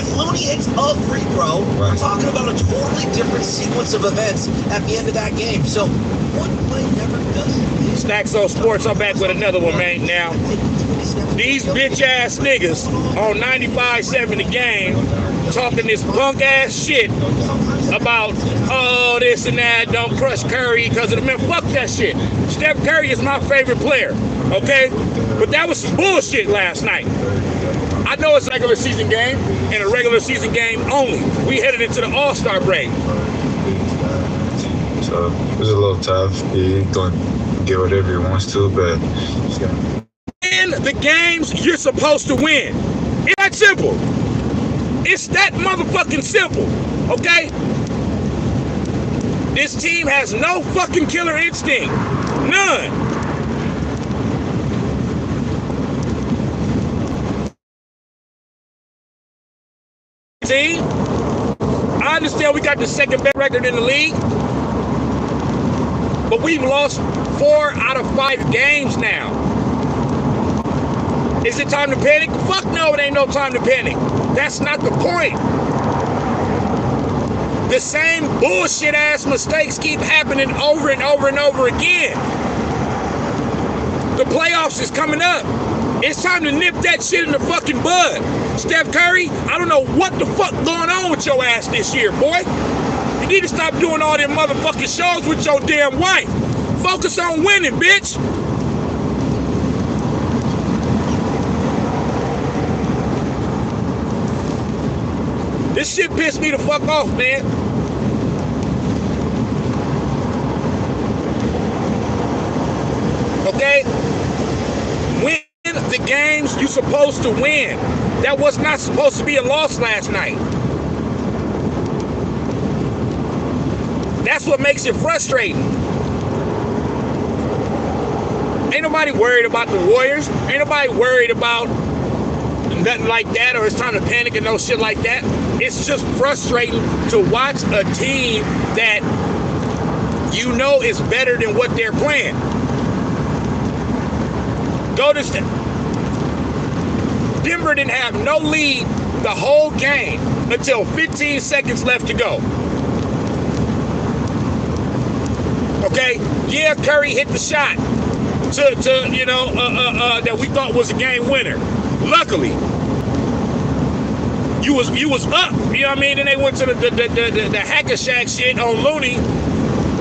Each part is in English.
If Looney hits a free throw, we're talking about a totally different sequence of events at the end of that game. So one play never does. Snax on Sports, I'm back with another one, man. Now, these bitch-ass niggas on 95.7 The Game talking this punk-ass shit about, oh, this and that, don't crush Curry because of the men. Fuck that shit. Steph Curry is my favorite player, okay? But that was some bullshit last night. I know it's a regular season game, and a regular season game only. We headed into the All-Star break. So, it was a little tough. He's going to get whatever he wants to, but... In the games you're supposed to win. It's that simple. It's that motherfucking simple, okay? This team has no fucking killer instinct. None. Team, I understand we got the second best record in the league, but we've lost 4 out of 5 games now. Is it time to panic? Fuck no, it ain't no time to panic. That's not the point. The same bullshit ass mistakes keep happening over and over and over again. The playoffs is coming up. It's time to nip that shit in the fucking bud. Steph Curry, I don't know what the fuck going on with your ass this year, boy. You need to stop doing all them motherfucking shows with your damn wife. Focus on winning, bitch. This shit pissed me the fuck off, man. Okay? Win the games you supposed to win. That was not supposed to be a loss last night. That's what makes it frustrating. Ain't nobody worried about the Warriors. Ain't nobody worried about nothing like that, or it's time to panic and no shit like that. It's just frustrating to watch a team that you know is better than what they're playing. Go to Denver didn't have no lead the whole game until 15 seconds left to go. Okay, yeah, Curry hit the shot that we thought was a game winner. Luckily, you was up, you know what I mean? And they went to the hacker shack shit on Looney.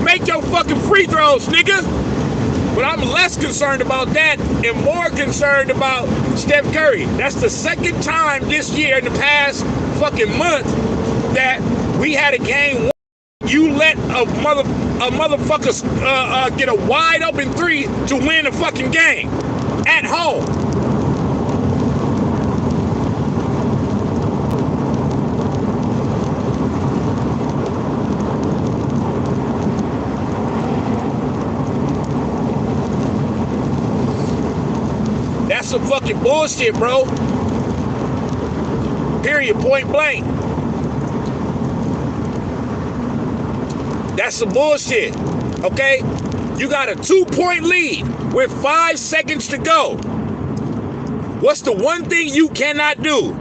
Make your fucking free throws, nigga. But I'm less concerned about that and more concerned about Steph Curry. That's the second time this year in the past fucking month that we had a game. You let a motherfucker get a wide open 3 to win a fucking game at home. That's some fucking bullshit, bro. Period, point blank. That's some bullshit, okay? You got a 2-point lead with 5 seconds to go. What's the one thing you cannot do?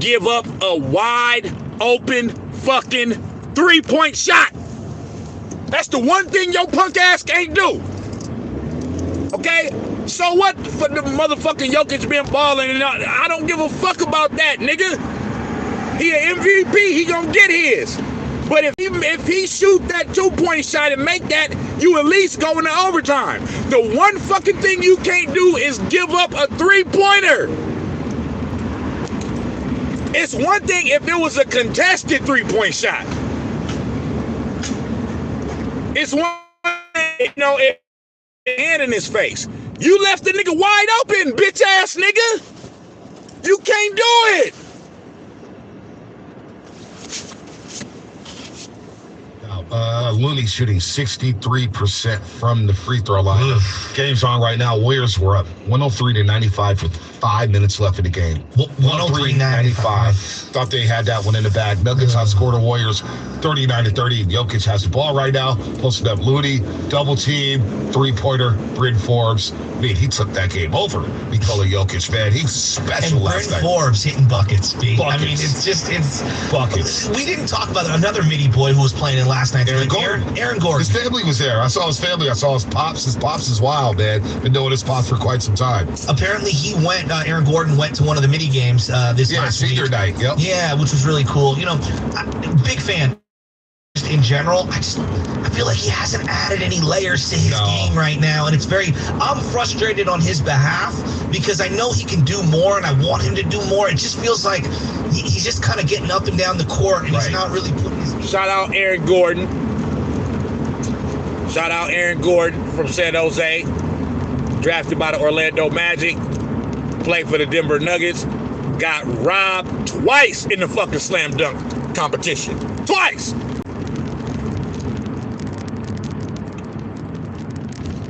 Give up a wide open fucking 3-point shot. That's the one thing your punk ass can't do. Okay? So what for the motherfucking Jokic been balling and I don't give a fuck about that, nigga. He an MVP, he gonna get his. But if he shoot that 2-point shot and make that, you at least go into overtime. The one fucking thing you can't do is give up a 3-pointer. It's one thing if it was a contested 3-point shot. It's one thing, if hand in his face. You left the nigga wide open, bitch ass nigga. You can't do it. Looney's shooting 63% from the free throw line. Game's on right now. Warriors were up 103-95 for 5 minutes left in the game. 103-95. Thought they had that one in the bag. Nuggets outscored the Warriors 39-30. Jokic has the ball right now. Posted up Looney, double team, 3-pointer, Bryn Forbes. I mean, he took that game over. Nikola Jokic, man, he's special last night. And Bryn Forbes hitting buckets, B. Buckets. I mean, it's buckets. We didn't talk about another midi boy who was playing in last night. Aaron Gordon. His family was there. I saw his family. I saw his pops. His pops is wild, man. Been knowing his pops for quite some time. Apparently, Aaron Gordon went to one of the mini games this last senior week. night. Yep. Yeah, which was really cool. You know, big fan. Just in general, I feel like he hasn't added any layers to his game right now, and I'm frustrated on his behalf because I know he can do more, and I want him to do more. It just feels like he's just kind of getting up and down the court, and he's not really putting his... Shout out Aaron Gordon. Shout out Aaron Gordon from San Jose. Drafted by the Orlando Magic. Played for the Denver Nuggets. Got robbed twice in the fucking slam dunk competition. Twice!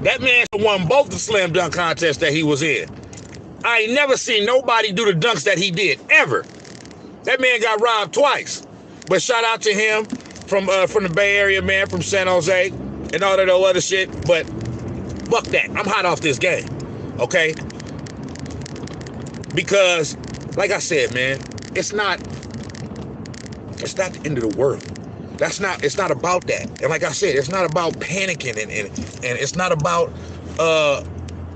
That man won both the slam dunk contests that he was in. I ain't never seen nobody do the dunks that he did, ever. That man got robbed twice. But shout out to him from the Bay Area, man, from San Jose and all that other shit. But fuck that. I'm hot off this game, okay? Because, like I said, man, it's not the end of the world. It's not about that. And like I said, it's not about panicking and it's not about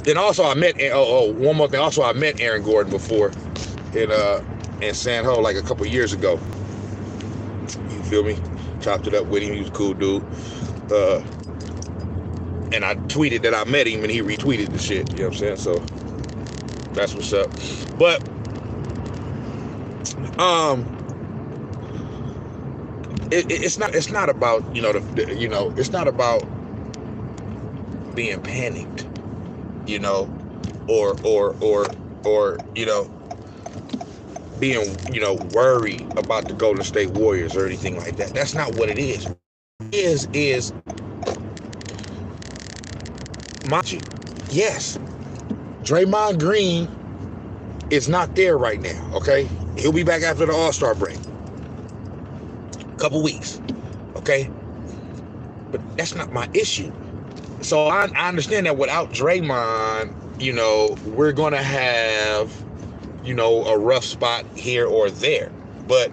and also I met one more thing. Also I met Aaron Gordon before in San Ho like a couple years ago. You feel me? Chopped it up with him. He was a cool dude. And I tweeted that I met him and he retweeted the shit. You know what I'm saying? So that's what's up. But it's not about it's not about being panicked, or being worried about the Golden State Warriors or anything like that. That's not what it is. It is mind you, yes, Draymond Green is not there right now. Okay, he'll be back after the All-Star break. Couple weeks, okay, but that's not my issue. So I understand that without Draymond, we're gonna have, a rough spot here or there. But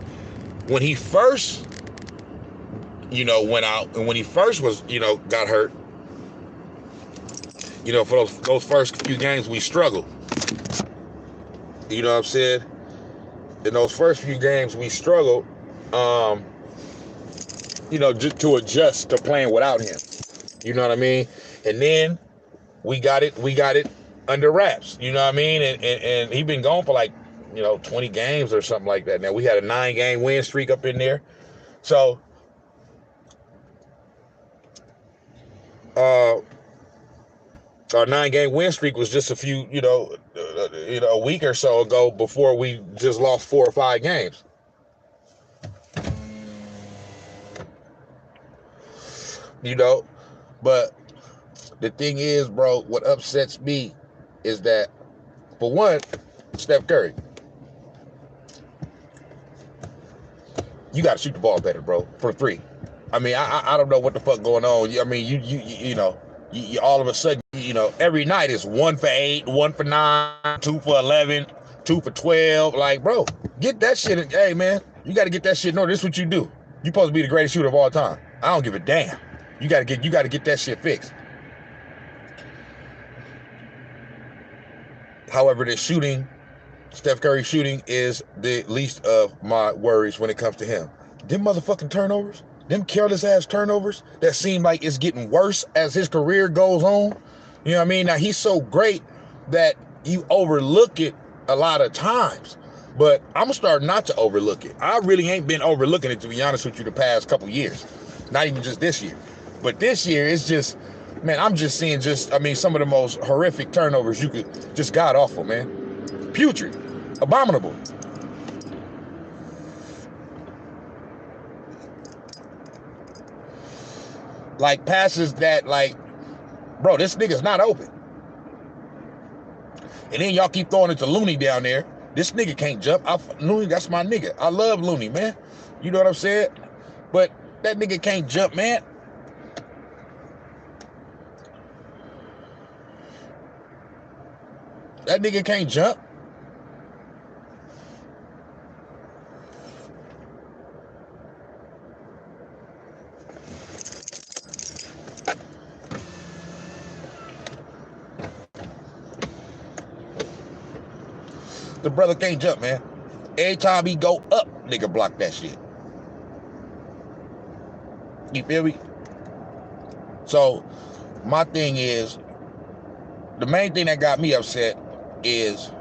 when he first, went out, and when he first was, got hurt, for those first few games we struggled. You know what I'm saying? In those first few games we struggled. Just to adjust to playing without him. You know what I mean? And then we got it under wraps. You know what I mean? And he been gone for like, 20 games or something like that. Now we had a 9-game win streak up in there. So our 9-game win streak was just a few, a week or so ago before we just lost 4 or 5 games. But the thing is, bro, what upsets me is that, for one, Steph Curry, you got to shoot the ball better, bro, for 3. I mean, I don't know what the fuck going on. I mean, you all of a sudden, every night is 1 for 8, 1 for 9, 2 for 11, 2 for 12. Like, bro, get that shit. Hey, man, you got to get that shit in order. This is what you do. You're supposed to be the greatest shooter of all time. I don't give a damn. You gotta get that shit fixed. However, the shooting, Steph Curry shooting, is the least of my worries when it comes to him. Them motherfucking turnovers, them careless ass turnovers that seem like it's getting worse as his career goes on. You know what I mean? Now he's so great that you overlook it a lot of times. But I'm gonna start not to overlook it. I really ain't been overlooking it, to be honest with you, the past couple years. Not even just this year. But this year, it's just, man, I'm just seeing some of the most horrific turnovers you could, just god awful, man. Putrid. Abominable. Like passes that, like, bro, this nigga's not open. And then y'all keep throwing it to Looney down there. This nigga can't jump. Looney, that's my nigga. I love Looney, man. You know what I'm saying? But that nigga can't jump, man. That nigga can't jump. The brother can't jump, man. Every time he go up, nigga block that shit. You feel me? So, my thing is, the main thing that got me upset is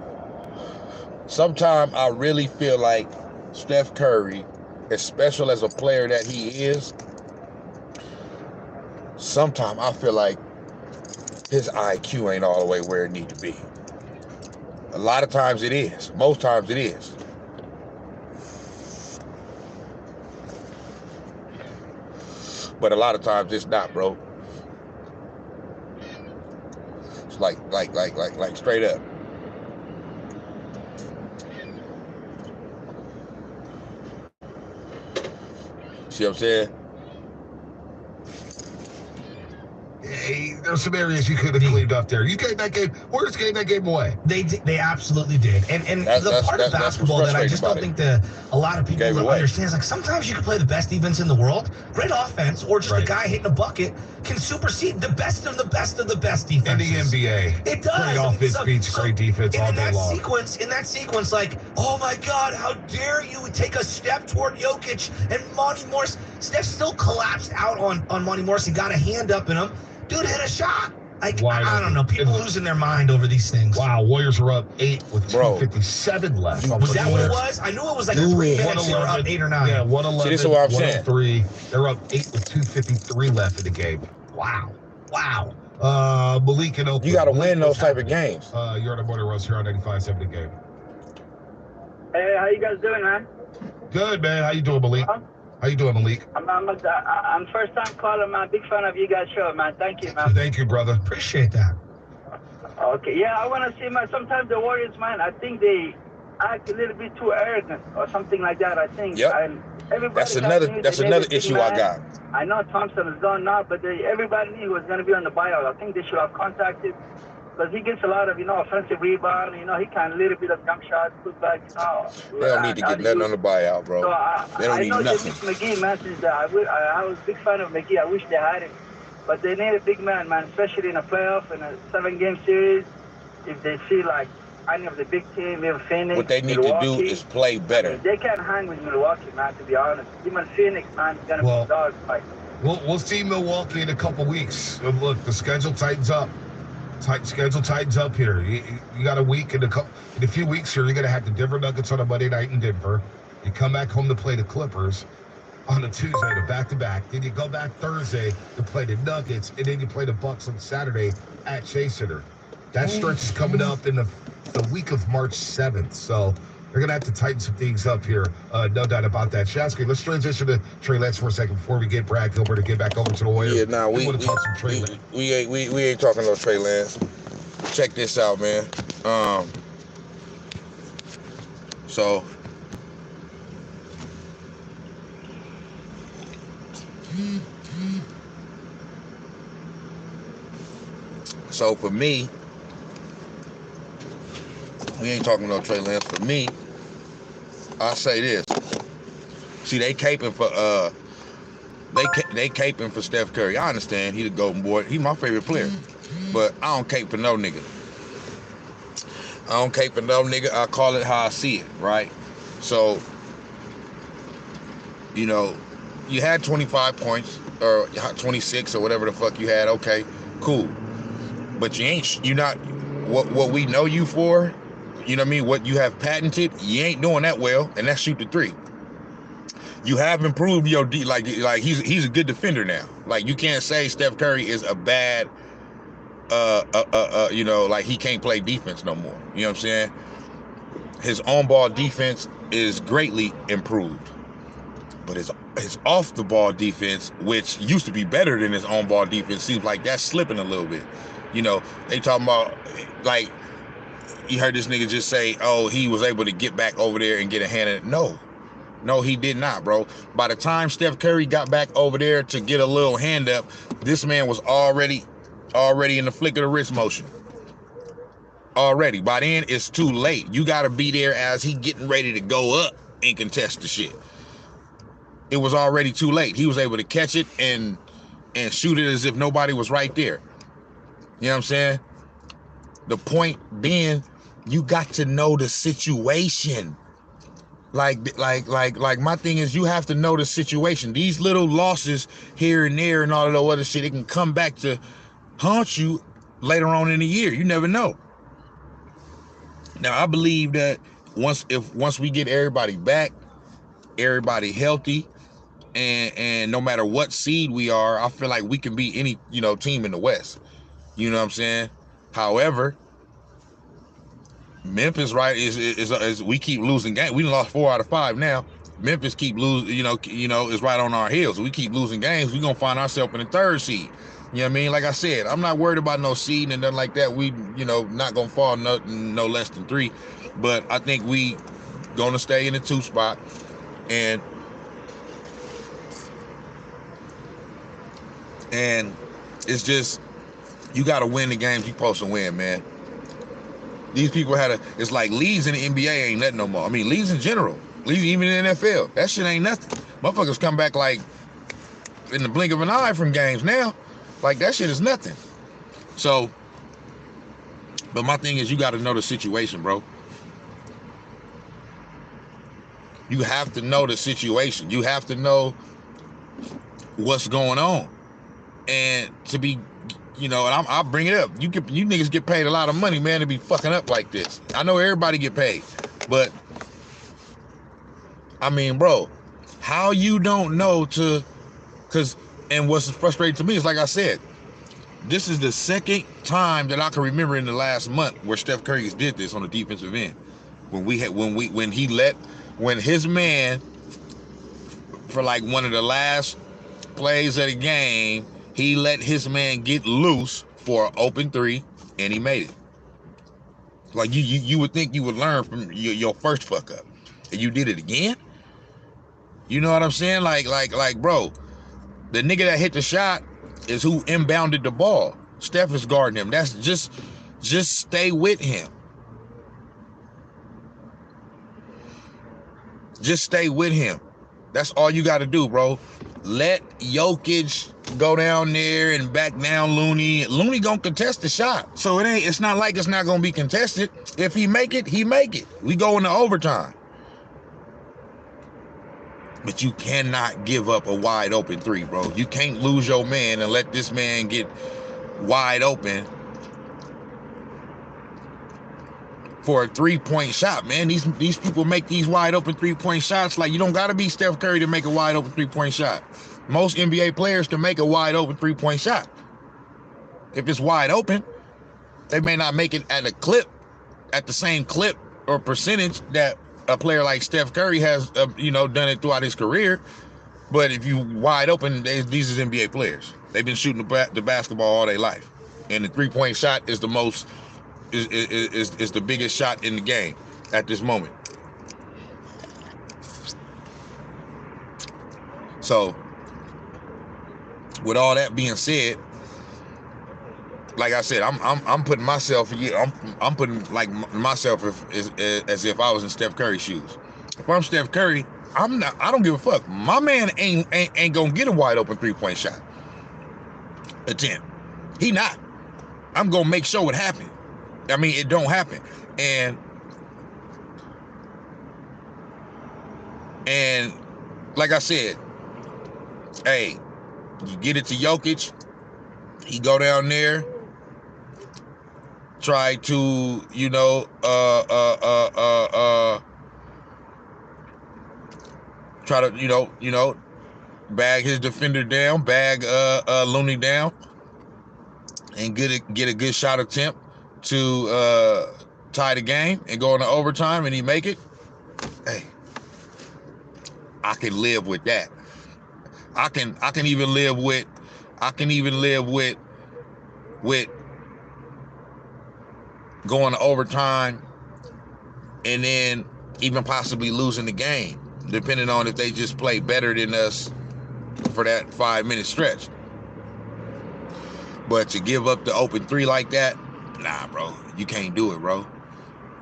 sometimes I really feel like Steph Curry, as special as a player that he is, sometimes I feel like his IQ ain't all the way where it needs to be. A lot of times it is. Most times it is. But a lot of times it's not, bro. It's like straight up. See what I'm saying? Hey, there's some areas you could have cleaned up there. You gave that game. Warriors gave that game away. They absolutely did. And the part of basketball that I just don't think that a lot of people understand is like sometimes you can play the best defense in the world, great offense, or just a guy hitting a bucket can supersede the best of the best of the best defense. In the NBA. It does. Great offense beats great defense all day long. In that sequence, like, oh my God, how dare you take a step toward Jokic and Monty Morris. Steph still collapsed out on Monty Morris. He got a hand up in him. Dude hit a shot. I don't know. People losing their mind over these things. Wow, Warriors are up 8 with 2:57 left. Was that what it was? I knew it was like 3 minutes. They were up 8 or 9. Yeah, 111. See, this is what I'm saying. 103. They're up 8 with 2:53 left in the game. Wow. Malik and Oakland. You got to win those type of games. You're on the Morning Roast here on 95.7 The Game. Hey, how you guys doing, man? Good, man. How you doing, Malik? How you doing, Malik? I'm first time calling, man. Big fan of you guys' show, man. Thank you, man. Thank you, brother. Appreciate that. Okay, yeah, I want to see, man. Sometimes the Warriors, man, I think they act a little bit too arrogant or something like that. I think. Yep. And everybody That's another issue man. I got. I know Thompson is gone now, but everybody knew he was going to be on the buyout. I think they should have contacted. Because he gets a lot of, offensive rebound. He can a little bit of jump shots, put back. They don't need to get nothing on the buyout, bro. So they don't need nothing. McGee, man, since I was a big fan of McGee. I wish they had him. But they need a big man, especially in a playoff, in a 7-game series. If they see, like, any of the big teams, even Phoenix, what they need Milwaukee, to do is play better. They can't hang with Milwaukee, man, to be honest. Even Phoenix, man, is going to be dogs. Like. We'll see Milwaukee in a couple weeks. Look, the schedule tightens up. Schedule tightens up here. You got a week in a few weeks here. You're gonna have the Denver Nuggets on a Monday night in Denver. You come back home to play the Clippers on a Tuesday to back-to-back. Then you go back Thursday to play the Nuggets, and then you play the Bucks on Saturday at Chase Center. That stretch is coming up in the week of March 7th. So they're gonna have to tighten some things up here. No doubt about that. Shasky, let's transition to Trey Lance for a second before we get Brad Gilbert to get back over to the Warriors. Yeah, we want to talk some Trey Lance. We ain't talking no Trey Lance. Check this out, man. So for me, we ain't talking no Trey Lance. For me, I say this. See, they caping for they caping for Steph Curry. I understand he the golden boy. He my favorite player. But I don't cape for no nigga. I call it how I see it, right? So, you had 25 points or 26 or whatever the fuck you had. Okay, cool. But you're not what we know you for. You know what I mean? What you have patented, you ain't doing that well, and that's shoot the three. You have improved your D, like he's a good defender now. Like you can't say Steph Curry is a bad, like he can't play defense no more. You know what I'm saying? His on-ball defense is greatly improved, but his off-the-ball defense, which used to be better than his on-ball defense, seems like that's slipping a little bit. They talking about like you heard this nigga just say, oh, he was able to get back over there and get a hand in it. No, he did not, bro. By the time Steph Curry got back over there to get a little hand up, this man was already in the flick of the wrist motion. Already. By then, it's too late. You got to be there as he getting ready to go up and contest the shit. It was already too late. He was able to catch it and shoot it as if nobody was right there. You know what I'm saying? The point being, you got to know the situation. Like my thing is, you have to know the situation. These little losses here and there and all of the other shit, it can come back to haunt you later on in the year. You never know. Now, I believe that once we get everybody back, everybody healthy, and no matter what seed we are, I feel like we can beat any, team in the West. You know what I'm saying? However, Memphis, right, is we keep losing games. We lost 4 out of 5 now. Memphis keep losing, is right on our heels. We keep losing games. We're gonna find ourselves in the 3rd seed. You know what I mean? Like I said, I'm not worried about no seed and nothing like that. We, not gonna fall no less than 3. But I think we gonna stay in the 2 spot. And it's just, you gotta win the games you're supposed to win, man. These people it's like leagues in the NBA ain't nothing no more. I mean, leagues in general, leagues even in the NFL, that shit ain't nothing. Motherfuckers come back like in the blink of an eye from games now. Like, that shit is nothing. So, but my thing is, you got to know the situation, bro. You have to know the situation. You have to know what's going on. And to be, and I'll bring it up. You niggas get paid a lot of money, man, to be fucking up like this. I know everybody get paid, but I mean, bro, how you don't know and what's frustrating to me is, like I said, this is the 2nd time that I can remember in the last month where Steph Curry did this on the defensive end. When his man, for like one of the last plays of the game, he let his man get loose for an open 3, and he made it. Like, you would think you would learn from your first fuck up, and you did it again. You know what I'm saying? Like, bro, the nigga that hit the shot is who inbounded the ball. Steph is guarding him. That's just stay with him. Just stay with him. That's all you got to do, bro. Let Jokic go down there and back down Looney. Looney gonna contest the shot. So it's not like it's not gonna be contested. If he make it, he make it. We go into overtime. But you cannot give up a wide open 3, bro. You can't lose your man and let this man get wide open for a 3-point shot, man. These people make these wide open 3-point shots. Like, you don't gotta be Steph Curry to make a wide open 3-point shot. Most NBA players can make a wide open 3-point shot. If it's wide open, they may not make it at the same clip or percentage that a player like Steph Curry has, done it throughout his career. But if you wide open, these are NBA players. They've been shooting the basketball all their life, and the 3-point shot is the most. Is the biggest shot in the game at this moment. So, with all that being said, like I said, I'm putting myself I'm putting like myself as if I was in Steph Curry's shoes. If I'm Steph Curry, I don't give a fuck. My man ain't gonna get a wide open 3-point shot attempt. He not. I'm gonna make sure it happens. I mean, it don't happen. And like I said, hey, you get it to Jokic, he go down there, try to, try to, bag his defender down, bag Looney down, and get a good shot attempt to tie the game and go into overtime, and he make it. Hey, I can live with that. I can even live with going to overtime and then even possibly losing the game, depending on if they just play better than us for that 5-minute stretch. But to give up the open three like that, nah, bro, you can't do it, bro.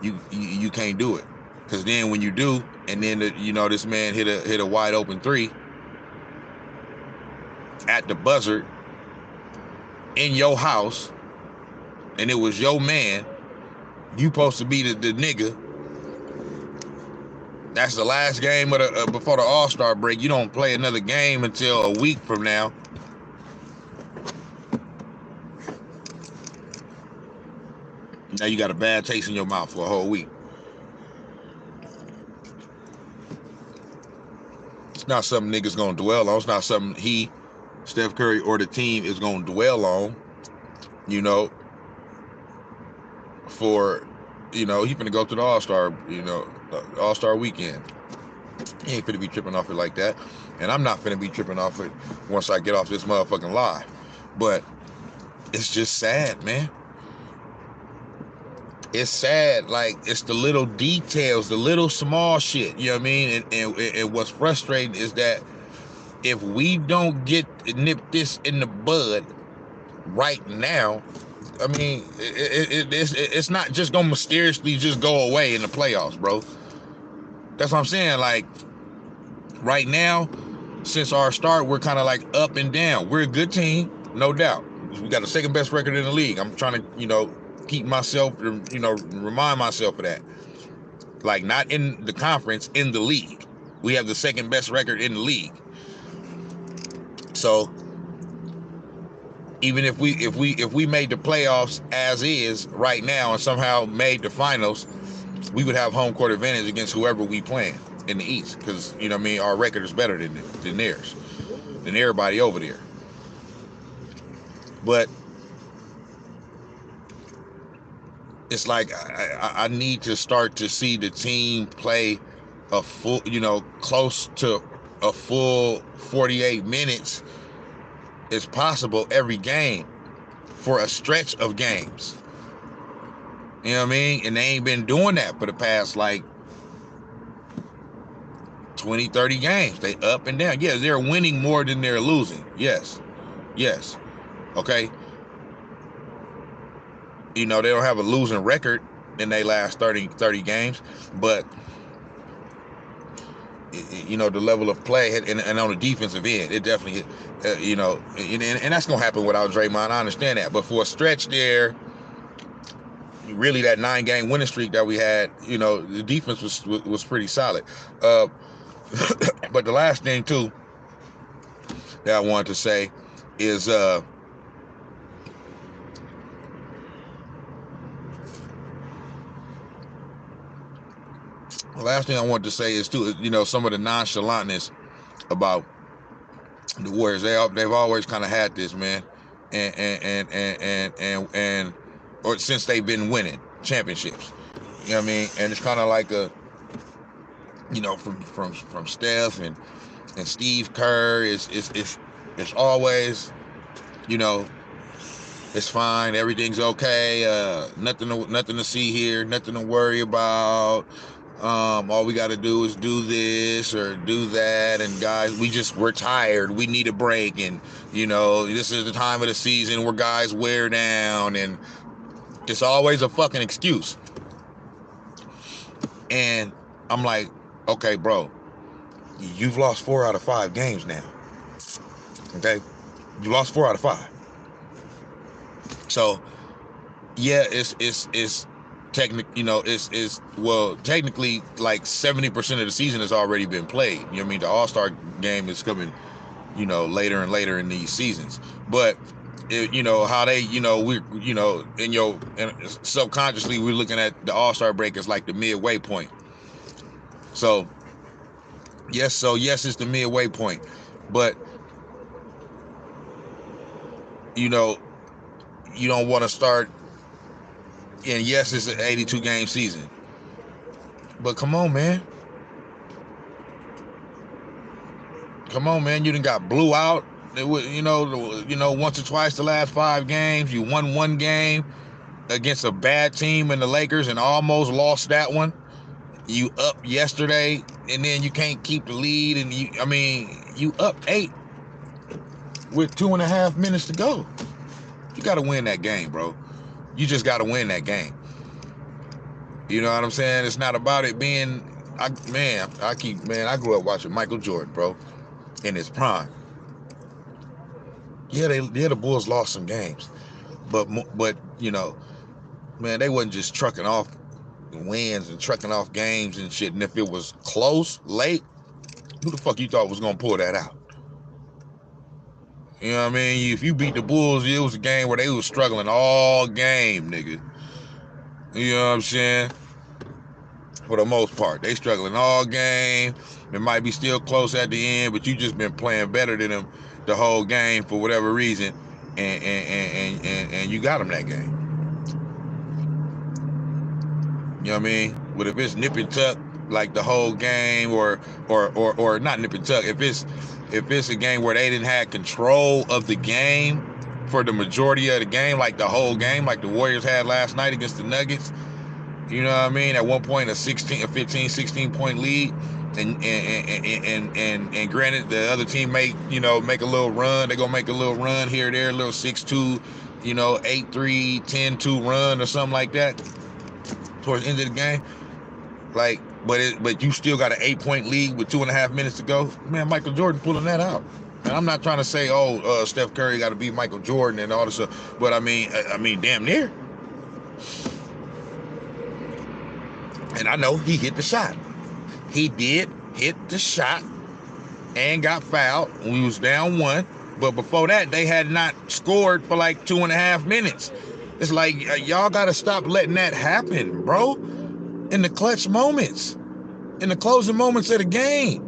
You can't do it, because then when you do, and then this man hit a wide open three at the buzzer in your house, and it was your man, you supposed to be the nigga. That's the last game of the before the All-Star break. You don't play another game until a week from now. Now you got a bad taste in your mouth for a whole week. It's not something niggas gonna dwell on. It's not something Steph Curry, or the team is gonna dwell on, for, he finna go to the All-Star, All-Star weekend. He ain't finna be tripping off it like that. And I'm not finna be tripping off it once I get off this motherfucking live. But it's just sad, man. It's sad. Like, it's the little details, the little small shit, you know what I mean? And what's frustrating is that if we don't nip this in the bud right now, I mean, it's not just gonna mysteriously just go away in the playoffs, bro. That's what I'm saying. Like, right now, since our start, we're kind of like up and down. We're a good team, no doubt. We got the second best record in the league. I'm trying to, keep myself, remind myself of that. Like, not in the conference, in the league. We have the second best record in the league. So even if we made the playoffs as is right now and somehow made the finals, we would have home court advantage against whoever we playing in the East, because our record is better than theirs, than everybody over there. But it's like I need to start to see the team play a full, close to a full 48 minutes as possible every game for a stretch of games. You know what I mean? And they ain't been doing that for the past, like, 20, 30 games. They up and down. Yeah, they're winning more than they're losing. Yes. Okay. They don't have a losing record in their last 30 games, but the level of play and on the defensive end, it definitely, and that's gonna happen without Draymond. I understand that, but for a stretch there, really that 9-game winning streak that we had, the defense was pretty solid. But the last thing too that I wanted to say is the last thing I wanted to say is too, some of the nonchalantness about the Warriors. They've always kind of had this, man, and or since they've been winning championships, you know what I mean? And it's kind of like a, from Steph and Steve Kerr, it's always, it's fine, everything's okay, nothing to see here, nothing to worry about. All we got to do is do this or do that, and guys, we're tired, we need a break, and this is the time of the season where guys wear down, and it's always a fucking excuse. And I'm like, okay, bro, you've lost 4 out of 5 games now. Okay, you lost 4 out of 5. So yeah, it's technically like 70% of the season has already been played. You know what I mean? The All-Star game is coming, later and later in these seasons. But how they, and subconsciously we're looking at the All-Star break as like the midway point. So yes, it's the midway point. But you don't want to start. And yes, it's an 82-game season. But come on, man. You done got blew out. It was, once or twice the last 5 games. You won 1 game against a bad team in the Lakers and almost lost that one. you up yesterday, and then you can't keep the lead, and you up 8 with 2.5 minutes to go. You got to win that game, bro. You just got to win that game. You know what I'm saying? It's not about it being, I grew up watching Michael Jordan, bro, in his prime. Yeah, the Bulls lost some games, but you know, man, they wasn't just trucking off wins and trucking off games and shit. And if it was close, late, who the fuck you thought was gonna pull that out? You know what I mean? If you beat the Bulls, it was a game where they was struggling all game, nigga. You know what I'm saying? For the most part, they struggling all game. It might be still close at the end, but you just been playing better than them the whole game for whatever reason, and you got them that game. You know what I mean? But if it's nip and tuck like the whole game, or not nip and tuck, if it's a game where they didn't have control of the game for the majority of the game, like the whole game, like the Warriors had last night against the Nuggets. You know what I mean? At one point, a 15, 16 point lead, and granted, the other team make a little run. They gonna make a little run here or there, a little 6-2, 8-3, 10-2 run or something like that towards the end of the game. Like, but you still got an 8-point lead with 2.5 minutes to go. Man, Michael Jordan pulling that out. And I'm not trying to say, Steph Curry got to beat Michael Jordan and all this stuff, but I mean, damn near. And I know he hit the shot. He did hit the shot and got fouled. We was down 1. But before that, they had not scored for like 2.5 minutes. It's like, y'all got to stop letting that happen, bro. In the clutch moments. In the closing moments of the game.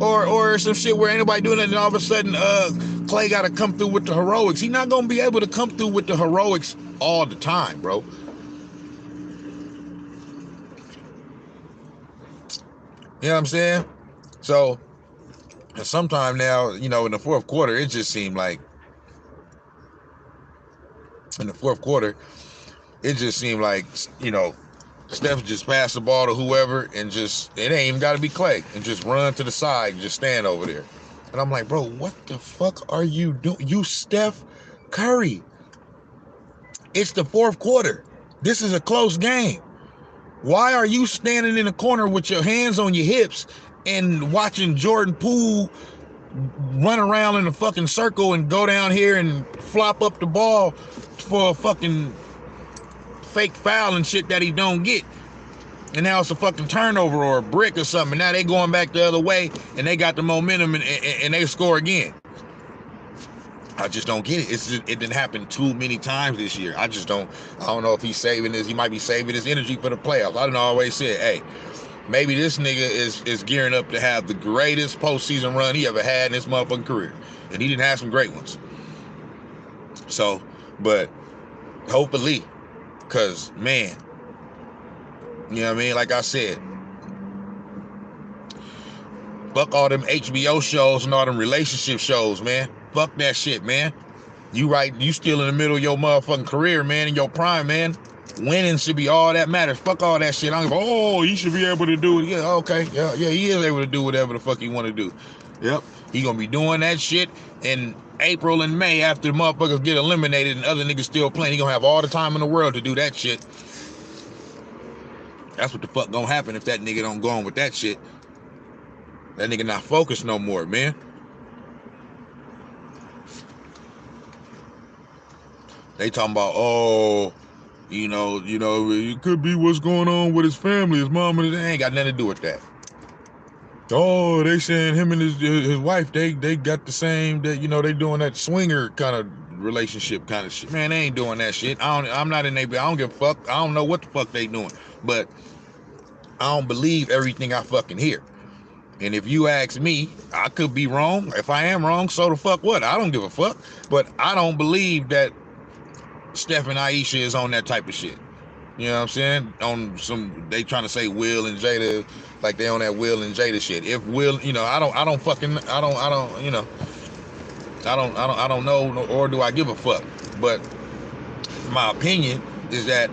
Or some shit where ain't nobody doing it, and all of a sudden Clay got to come through with the heroics. He's not going to be able to come through with the heroics all the time, bro. You know what I'm saying? So, sometime now, in the fourth quarter, it just seemed like, Steph just passed the ball to whoever and it ain't even got to be Clay, and just run to the side and just stand over there. And I'm like, bro, what the fuck are you doing? You Steph Curry. It's the fourth quarter. This is a close game. Why are you standing in the corner with your hands on your hips and watching Jordan Poole run around in a fucking circle and go down here and flop up the ball for a fucking fake foul and shit that he don't get? And now it's a fucking turnover or a brick or something. Now they going back the other way and they got the momentum and they score again. I just don't get it. It didn't happen too many times this year. I don't know if he's saving this. He might be saving his energy for the playoffs. I always said, hey, maybe this nigga is gearing up to have the greatest postseason run he ever had in his motherfucking career. And he didn't have some great ones. So, but hopefully, because, man, you know what I mean? Like I said, fuck all them HBO shows and all them relationship shows, man. Fuck that shit, man. You still in the middle of your motherfucking career, man, in your prime, man. Winning should be all that matters. Fuck all that shit. I don't go, he should be able to do it. Yeah, okay. Yeah, he is able to do whatever the fuck he want to do. Yep. He gonna be doing that shit in April and May after the motherfuckers get eliminated and other niggas still playing. He gonna have all the time in the world to do that shit. That's what the fuck gonna happen if that nigga don't go on with that shit. That nigga not focused no more, man. They talking about, it could be what's going on with his family, his mom, and they ain't got nothing to do with that. Oh, they saying him and his wife, they got the same, that they doing that swinger kind of relationship kind of shit. Man, they ain't doing that shit. I'm not in their, I don't give a fuck. I don't know what the fuck they doing, but I don't believe everything I fucking hear. And if you ask me, I could be wrong. If I am wrong, so the fuck what? I don't give a fuck. But I don't believe that Steph and Aisha is on that type of shit. You know what I'm saying? On some, they trying to say Will and Jada, like they on that Will and Jada shit. If Will, I don't know, or do I give a fuck? But my opinion is that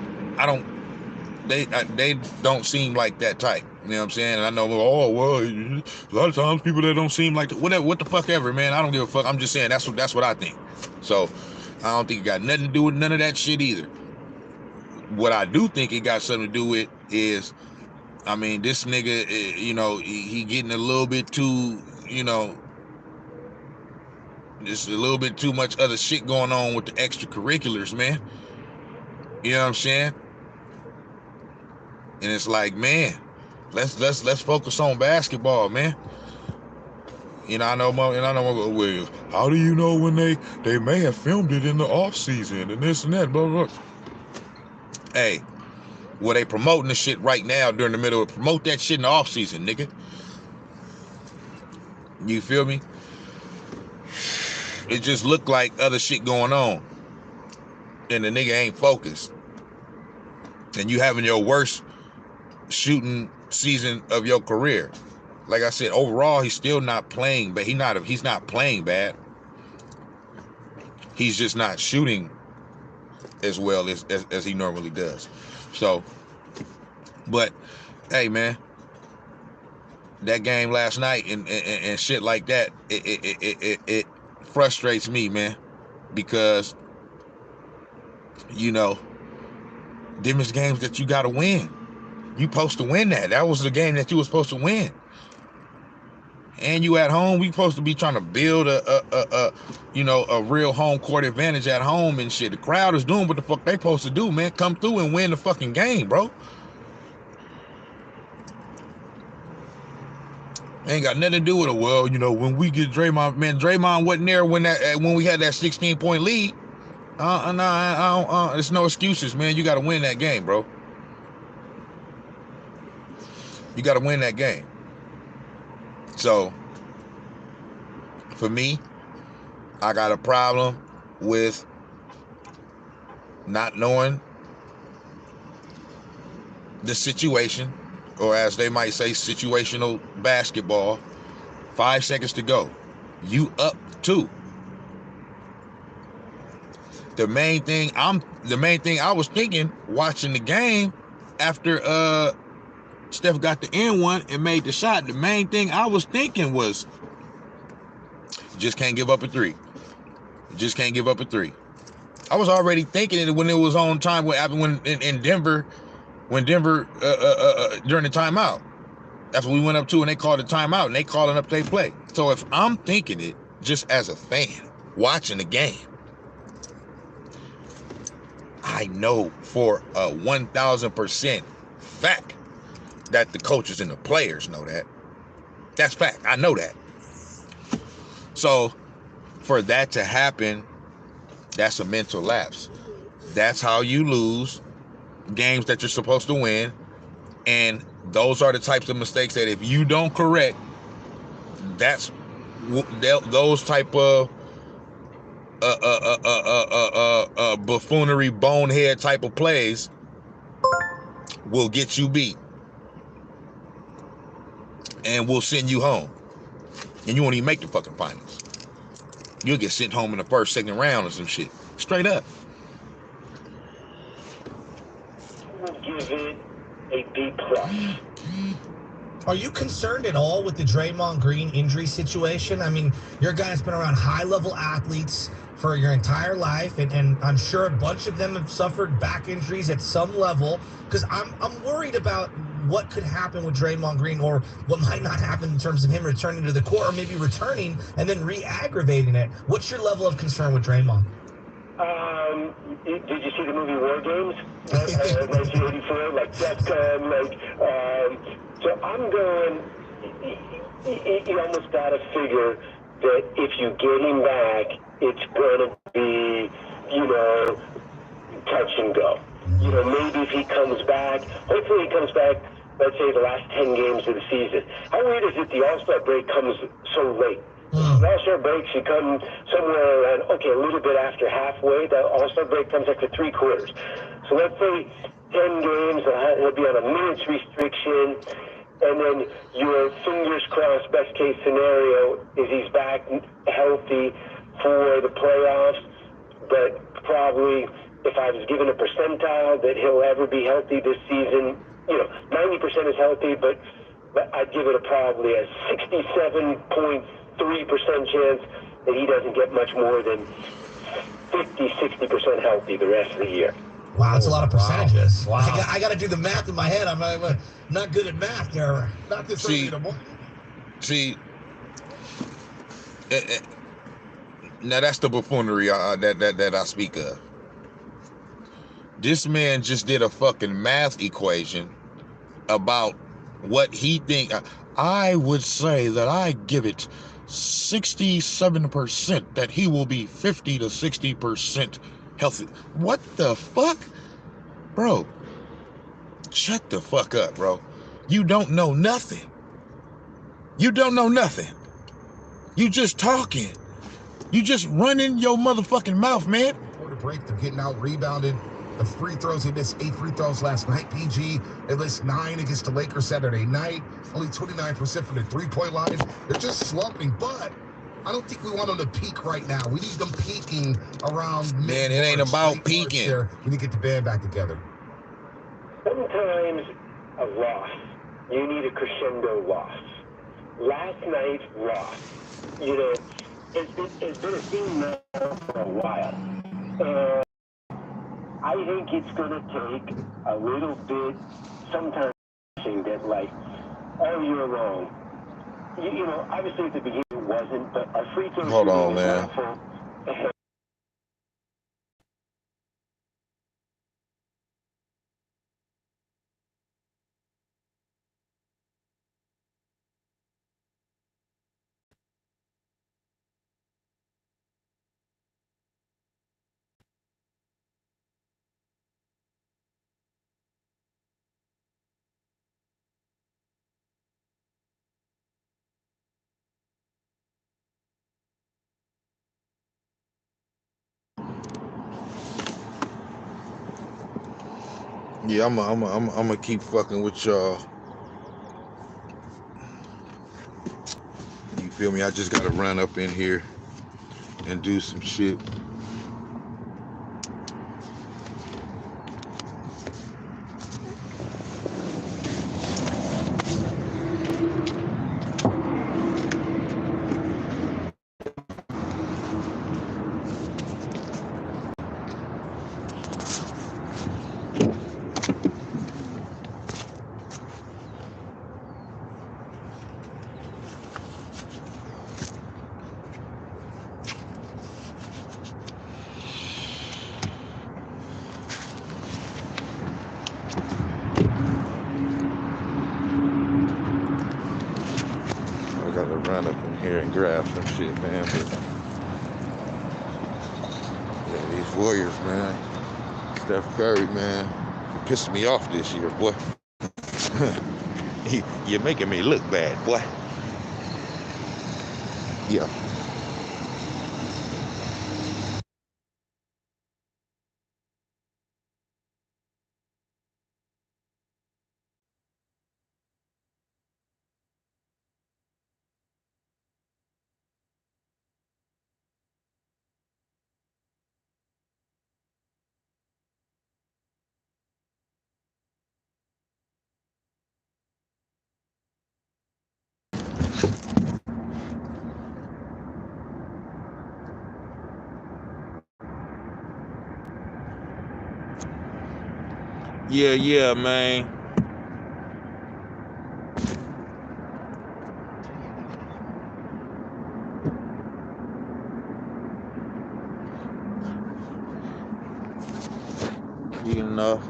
they don't seem like that type. You know what I'm saying? And I know, oh well, a lot of times people that don't seem like whatever, what the fuck ever, man. I don't give a fuck. I'm just saying that's what I think. So I don't think it got nothing to do with none of that shit either. What I do think it got something to do with is, I mean, this nigga, you know, he getting a little bit too, you know, just a little bit too much other shit going on with the extracurriculars, man. You know what I'm saying? And it's like, man, let's focus on basketball, man. You know, I know, well, how do you know when they may have filmed it in the off season and this and that, blah blah. Hey, well, they promoting the shit right now during the middle of promote that shit in the off season, nigga. You feel me? It just looked like other shit going on, and the nigga ain't focused, and you having your worst shooting season of your career. Like I said, overall he's still not playing, but he's not playing bad. He's just not shooting as well as he normally does. So, but hey, man, that game last night and shit like that, it frustrates me, man, because you know, them is games that you got to win. You supposed to win that. That was the game that you were supposed to win. And you at home, we supposed to be trying to build a real home court advantage at home and shit. The crowd is doing what the fuck they supposed to do, man. Come through and win the fucking game, bro. Ain't got nothing to do with it. Well, you know, when we get Draymond, man, Draymond wasn't there when we had that 16-point lead. There's no excuses, man. You got to win that game, bro. You got to win that game. So, for me, I got a problem with not knowing the situation, or as they might say, situational basketball. 5 seconds to go. You up 2. The main thing I was thinking watching the game after Steph got the end one and made the shot, the main thing I was thinking was, just can't give up a 3. Just can't give up a 3. I was already thinking it when it was on time when in Denver, during the timeout. That's when we went up 2 and they called the timeout and they calling up they play. So if I'm thinking it just as a fan watching the game, I know for a 1,000% fact that the coaches and the players know that. That's fact. I know that. So for that to happen, that's a mental lapse. That's how you lose games that you're supposed to win. And those are the types of mistakes that if you don't correct, that's those type of buffoonery, bonehead type of plays will get you beat. And we'll send you home. And you won't even make the fucking finals. You'll get sent home in the first, second round or some shit. Straight up. Give it a B+. Are you concerned at all with the Draymond Green injury situation? I mean, you're a guy that's been around high-level athletes for your entire life, and I'm sure a bunch of them have suffered back injuries at some level, because I'm worried about what could happen with Draymond Green, or what might not happen in terms of him returning to the court, or maybe returning and then re-aggravating it. What's your level of concern with Draymond? Did you see the movie War Games? 1984, like that, so I'm going, you almost got to figure that if you get him back, it's going to be, touch and go. Maybe if he comes back, hopefully he comes back, let's say the last 10 games of the season. How weird is it the All-Star break comes so late? The All-Star break should come somewhere around, a little bit after halfway. The All-Star break comes after 3 quarters. So let's say 10 games, he'll be on a minutes restriction, and then your fingers crossed best case scenario is he's back healthy for the playoffs, but probably if I was given a percentile that he'll ever be healthy this season, 90% is healthy, but I'd give it probably a 67.3% chance that he doesn't get much more than 50-60% healthy the rest of the year. Wow, that's a lot of percentages. Wow. I got to do the math in my head. I'm not good at math there. Not this early in the morning. See, now that's the buffoonery that I speak of. This man just did a fucking math equation about what he think. I would say that I give it 67% that he will be 50 to 60% healthy. What the fuck? Bro, shut the fuck up, bro. You don't know nothing. You don't know nothing. You just talking. You just running your motherfucking mouth, man. Before the break, they're getting out rebounded. The free throws, he missed 8 free throws last night. PG, they missed 9 against the Lakers Saturday night. Only 29% from the three-point line. They're just slumping, but I don't think we want them to peak right now. We need them peaking around mid-March. Man, it ain't about peaking. We need to get the band back together. Sometimes a loss, you need a crescendo loss. Last night's loss, it's been a theme now for a while. I think it's going to take a little bit, sometimes that like all year long. Obviously at the beginning it wasn't, but our free throw Hold on, man. Yeah, I'm gonna keep fucking with y'all. You feel me? I just gotta run up in here and do some shit. Run up in here and grab some shit, man. But yeah, these Warriors, man. Steph Curry, man, pissed me off this year, boy. You're making me look bad, boy. Yeah. Yeah, man. You know.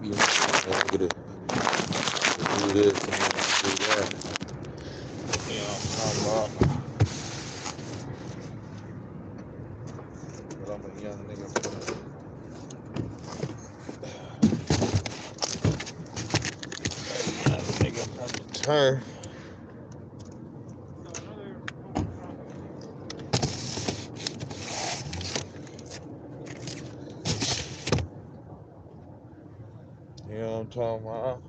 You know, I'm gonna do this and do that. You know, but I'm a young nigga. her. You know what I'm talking about?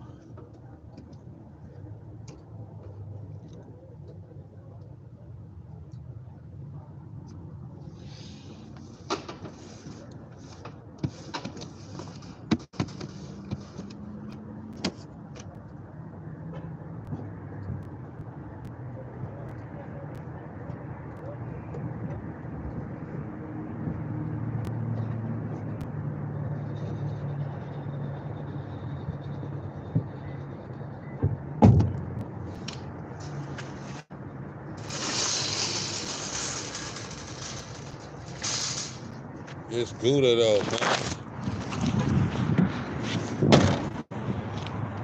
It's Gouda though, man.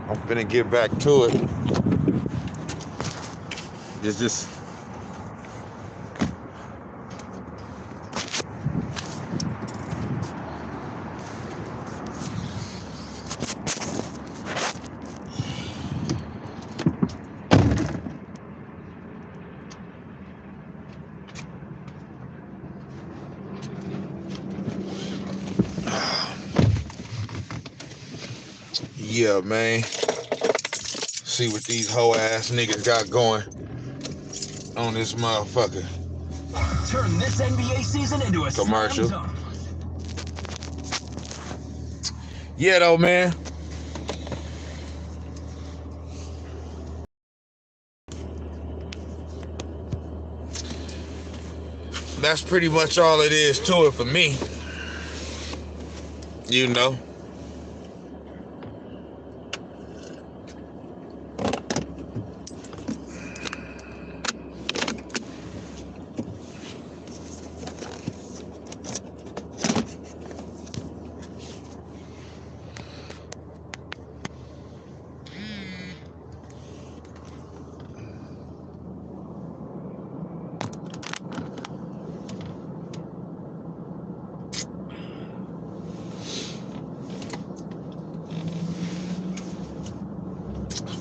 I'm finna get back to it. It's just yeah, man. See what these hoe ass niggas got going on this motherfucker. Turn this NBA season into a commercial. slam dunk. Yeah, though, man. That's pretty much all it is to it for me. You know.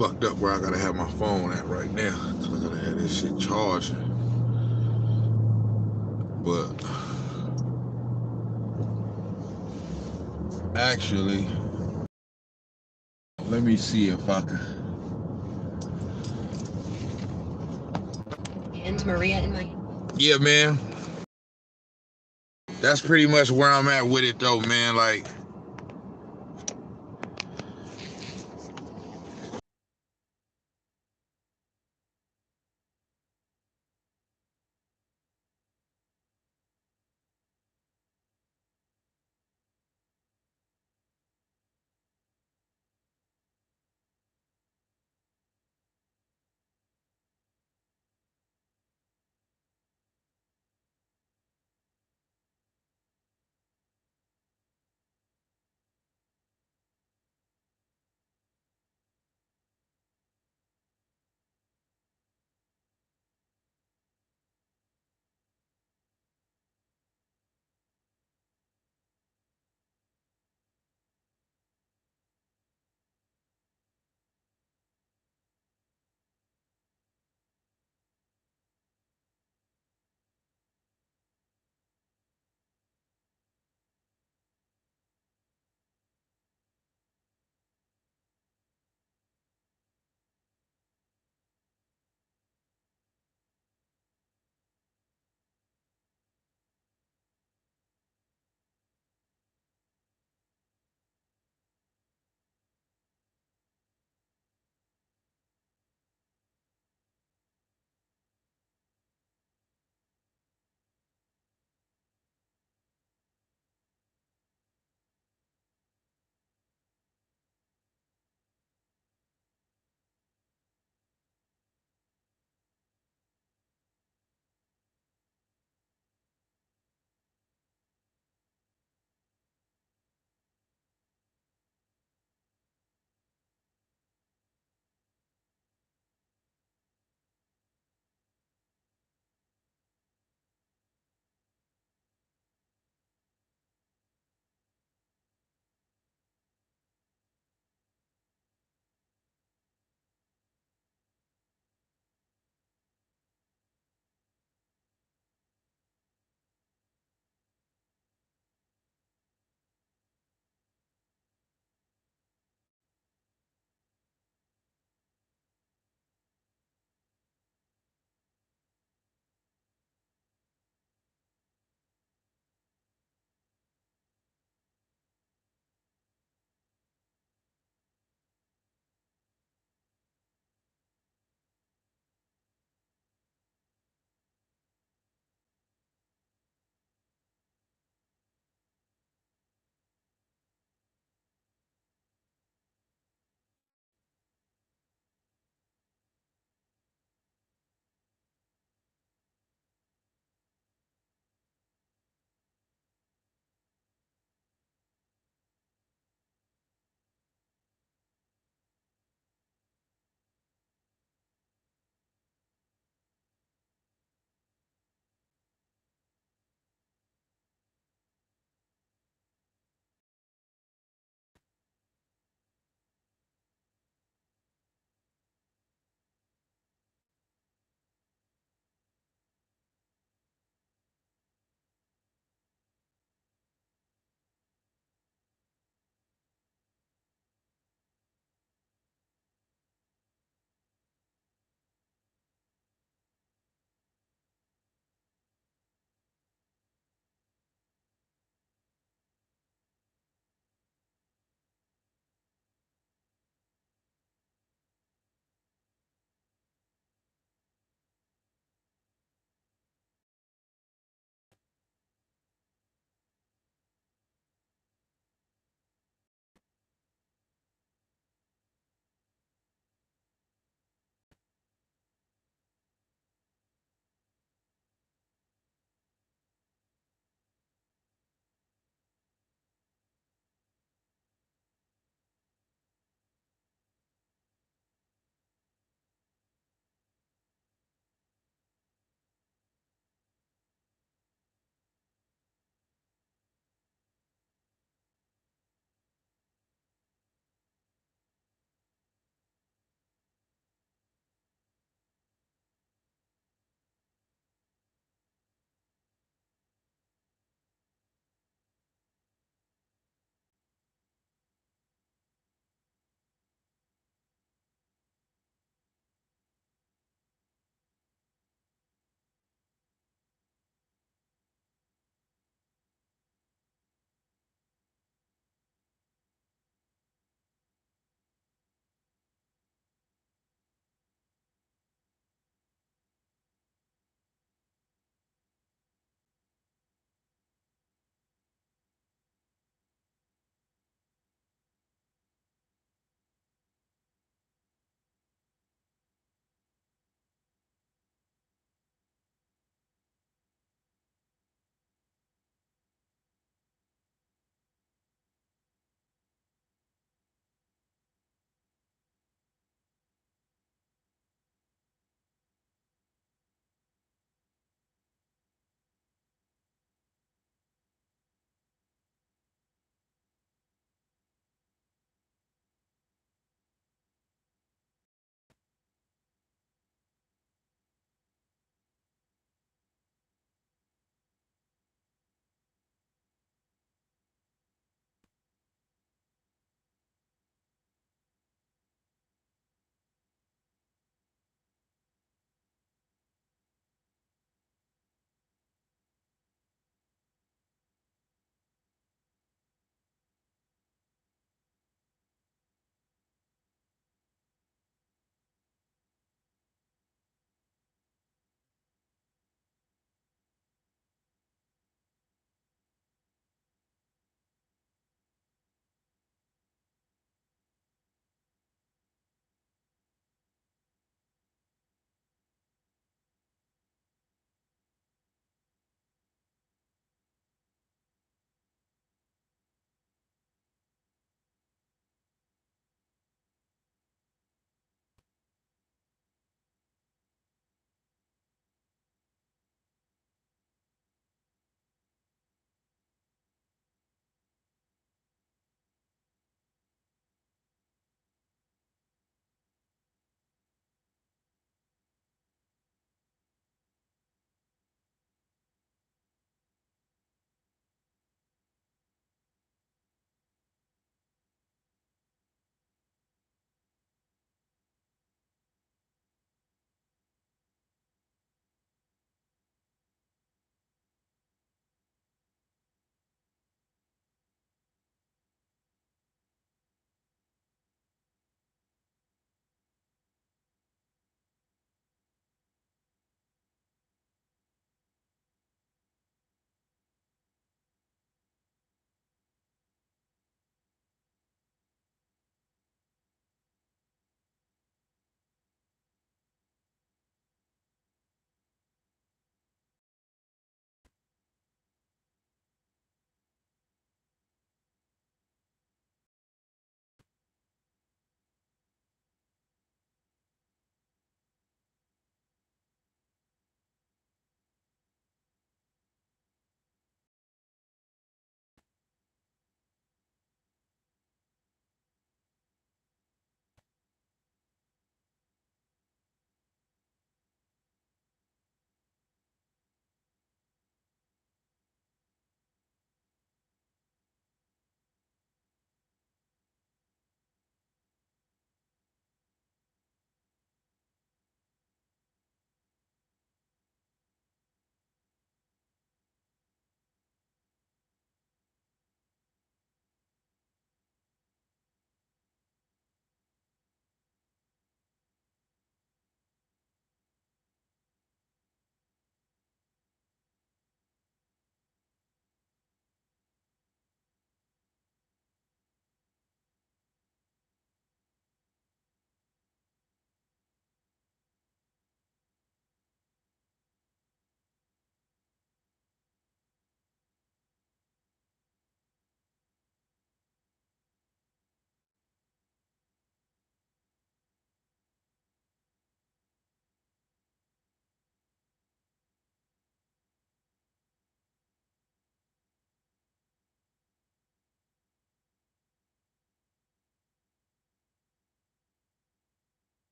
Fucked up where I gotta have my phone at right now. I gotta have this shit charged. But actually, let me see if I can. And Maria and my. Yeah, man. That's pretty much where I'm at with it though, man. Like,